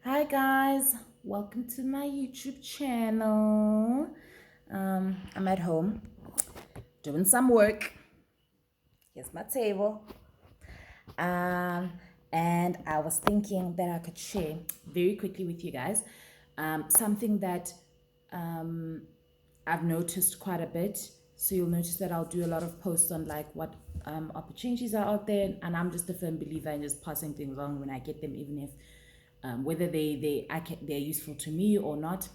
Hi guys, welcome to my YouTube channel. I'm at home doing some work. Here's my table. Um, and I was thinking that I could share very quickly with you guys something that I've noticed quite a bit. So you'll notice that I'll do a lot of posts on like what opportunities are out there, and I'm just a firm believer in just passing things on when I get them, even if whether they're useful to me or not.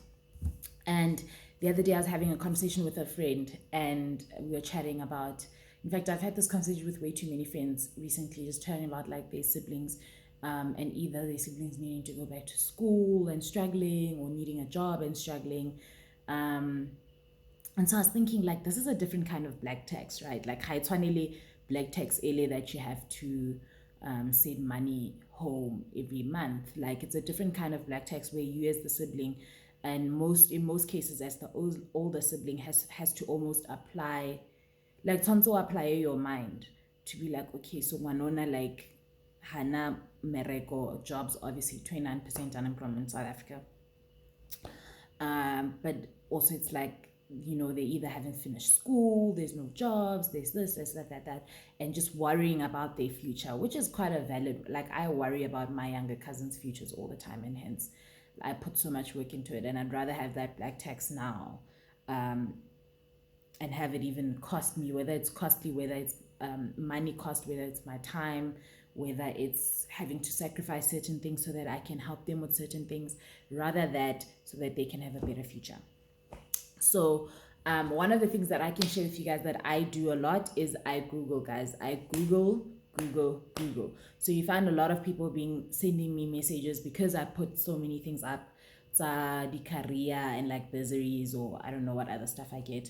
And the other day I was having a conversation with a friend, and we were chatting about. In fact, I've had this conversation with way too many friends recently, just chatting about like their siblings, and either their siblings needing to go back to school and struggling, or needing a job and struggling. And so I was thinking, like, this is a different kind of black tax, right? Like, haitwanele black tax ele that you have to send money home every month. Like, it's a different kind of black tax where you, as the sibling, and in most cases, as the older sibling, has to almost apply, like, tonso apply your mind to be like, okay, so wanona like hana mereko jobs, obviously 29% unemployment in South Africa. But also it's like, they either haven't finished school, there's no jobs, there's this, that, and just worrying about their future, which is quite a valid, like I worry about my younger cousins' futures all the time, and hence I put so much work into it, and I'd rather have that black tax now, and have it even cost me, whether it's costly, whether it's money cost, whether it's my time, whether it's having to sacrifice certain things so that I can help them with certain things, rather that so that they can have a better future. So one of the things that I can share with you guys that I do a lot is I Google, guys. I Google. So you find a lot of people sending me messages because I put so many things up, the career and like bursaries, or I don't know what other stuff I get.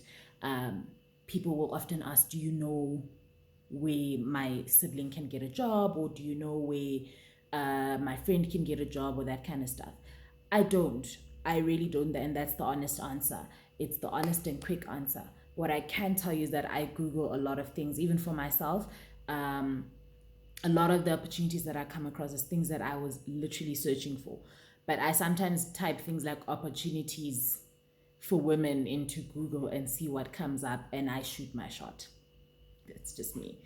People will often ask, do you know where my sibling can get a job, or do you know where my friend can get a job, or that kind of stuff? I don't. I really don't. And that's the honest answer. It's the honest and quick answer. What I can tell you is that I Google a lot of things, even for myself. A lot of the opportunities that I come across is things that I was literally searching for. But I sometimes type things like opportunities for women into Google and see what comes up, and I shoot my shot. That's just me.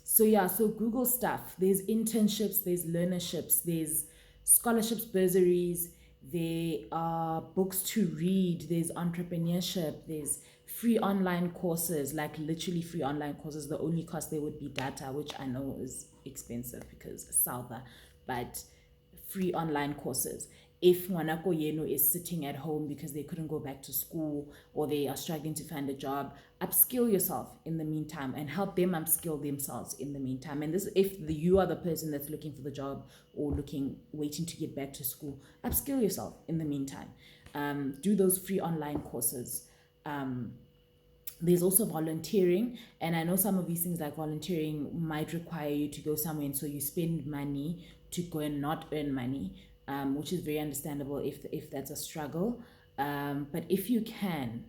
So Google stuff. There's internships, there's learnerships, there's scholarships, bursaries, there are books to read, there's entrepreneurship, there's free online courses, like literally free online courses. The only cost there would be data, which I know is expensive because Souther, but free online courses. If Wanako Yeno is sitting at home because they couldn't go back to school, or they are struggling to find a job, upskill yourself in the meantime and help them upskill themselves in the meantime. And this, if you are the person that's looking for the job, or waiting to get back to school, upskill yourself in the meantime. Do those free online courses. There's also volunteering, and I know some of these things like volunteering might require you to go somewhere, and so you spend money to go and not earn money, which is very understandable if that's a struggle. But if you can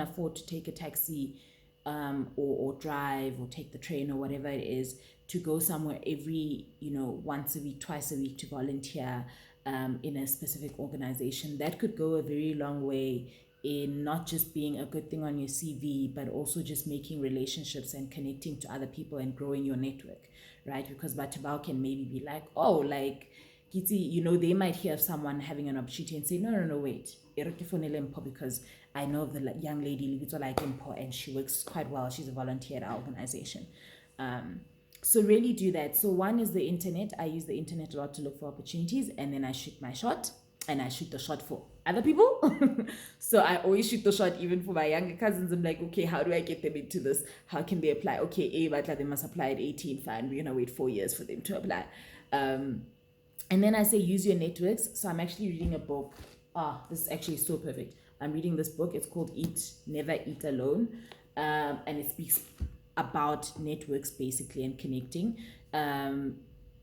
afford to take a taxi, or drive, or take the train, or whatever it is, to go somewhere every, once a week, twice a week, to volunteer in a specific organization, that could go a very long way in not just being a good thing on your CV, but also just making relationships and connecting to other people and growing your network, right? Because Batabao can maybe be like, oh, like, Kitsi, they might hear of someone having an opportunity and say, no, wait, because I know of the young lady, like Impo, and she works quite well. She's a volunteer at our organization. So really do that. So one is the internet. I use the internet a lot to look for opportunities, and then I shoot my shot, and I shoot the shot for other people. So I always shoot the shot even for my younger cousins. I'm like, okay, how do I get them into this? How can they apply? Okay, but they must apply at 18. Fine, we're gonna wait 4 years for them to apply. And then I say use your networks. So I'm actually reading a book. This is actually so perfect. I'm reading this book. It's called Never Eat Alone. And it speaks about networks basically, and connecting. And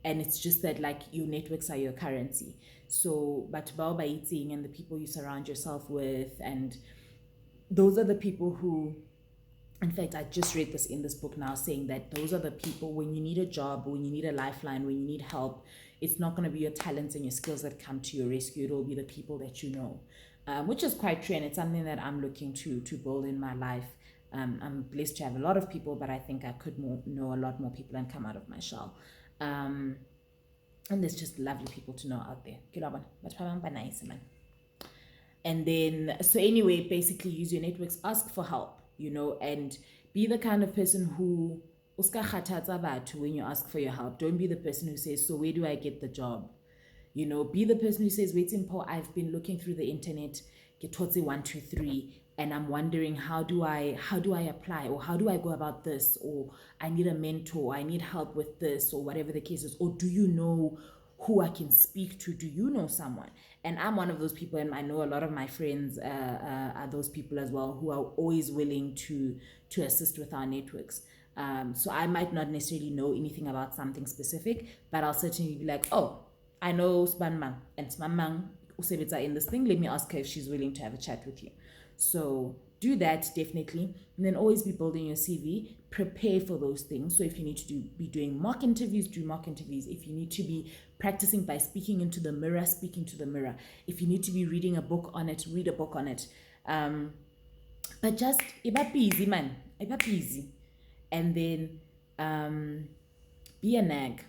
it's just that, like, your networks are your currency. So, but by eating, and the people you surround yourself with, and those are the people who, in fact, I just read this in this book now, saying that those are the people, when you need a job, when you need a lifeline, when you need help, It's not going to be your talents and your skills that come to your rescue. It'll be the people that you know, which is quite true, and it's something that I'm looking to build in my life. I'm blessed to have a lot of people, but I think I could know a lot more people and come out of my shell. And there's just lovely people to know out there. And then, so anyway, basically use your networks, ask for help, and be the kind of person who, when you ask for your help, don't be the person who says, so where do I get the job? Be the person who says, wait, Paul, I've been looking through the internet, get towards 1, 2, 3, and I'm wondering how do I apply, or how do I go about this, or I need a mentor, I need help with this, or whatever the case is, or do you know who I can speak to? Do you know someone? And I'm one of those people, and I know a lot of my friends are those people as well, who are always willing to assist with our networks. So I might not necessarily know anything about something specific, but I'll certainly be like, oh, I know Spanmang, and Spanmang usebetsa in this thing. Let me ask her if she's willing to have a chat with you. So do that, definitely. And then always be building your CV. Prepare for those things. So if you need to be doing mock interviews, do mock interviews. If you need to be practicing by speaking into the mirror, speak into the mirror. If you need to be reading a book on it, read a book on it. But just, iba busy, man. Iba busy. And then be a nag.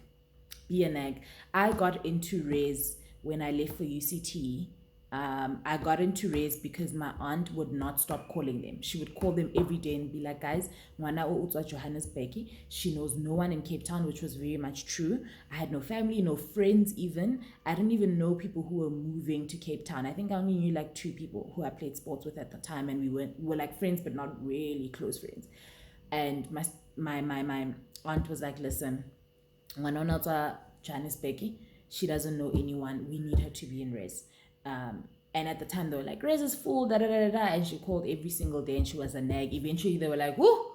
Be a nag. I got into res when I left for UCT. I got into res because my aunt would not stop calling them. She would call them every day and be like, guys, Mwana o utswa Johannesburg. She knows no one in Cape Town, which was very much true. I had no family, no friends even. I didn't even know people who were moving to Cape Town. I think I only knew like 2 people who I played sports with at the time, and we were like friends, but not really close friends. And my aunt was like, listen, Mwana o utswa Johannesburg. She doesn't know anyone. We need her to be in res. And at the time they were like, res is full, da da da da, and she called every single day, and she was a nag. Eventually they were like, whoo,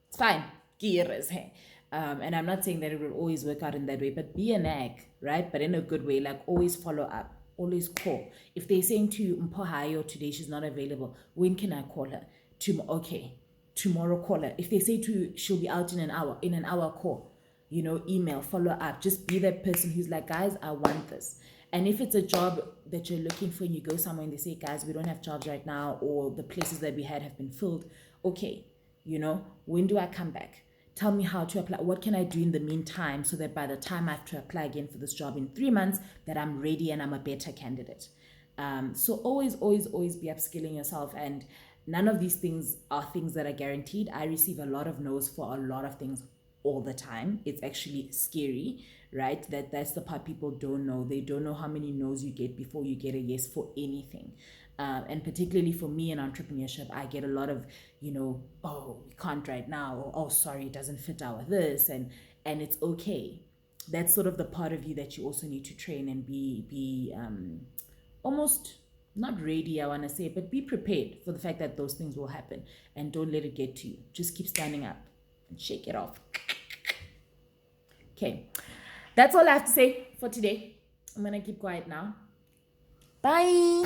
it's fine, res, hey. And I'm not saying that it will always work out in that way, but be a nag, right? But in a good way, like always follow up, always call. If they're saying to you, Mpohayo, today she's not available, when can I call her? Okay, tomorrow call her. If they say to you, she'll be out in an hour, call. Email, follow up. Just be that person who's like, guys, I want this. And if it's a job that you're looking for and you go somewhere and they say, guys, we don't have jobs right now, or the places that we had have been filled, okay, when do I come back? Tell me how to apply. What can I do in the meantime so that by the time I have to apply again for this job in 3 months, that I'm ready and I'm a better candidate? So always, always, always be upskilling yourself. And none of these things are things that are guaranteed. I receive a lot of no's for a lot of things all the time. It's actually scary, right? That's the part people don't know. They don't know how many no's you get before you get a yes for anything. And particularly for me in entrepreneurship, I get a lot of, oh, we can't right now, or oh, sorry, it doesn't fit our this, and it's okay. That's sort of the part of you that you also need to train and be almost not ready, I want to say, but be prepared for the fact that those things will happen, and don't let it get to you. Just keep standing up and shake it off. Okay, that's all I have to say for today. I'm gonna keep quiet now. Bye.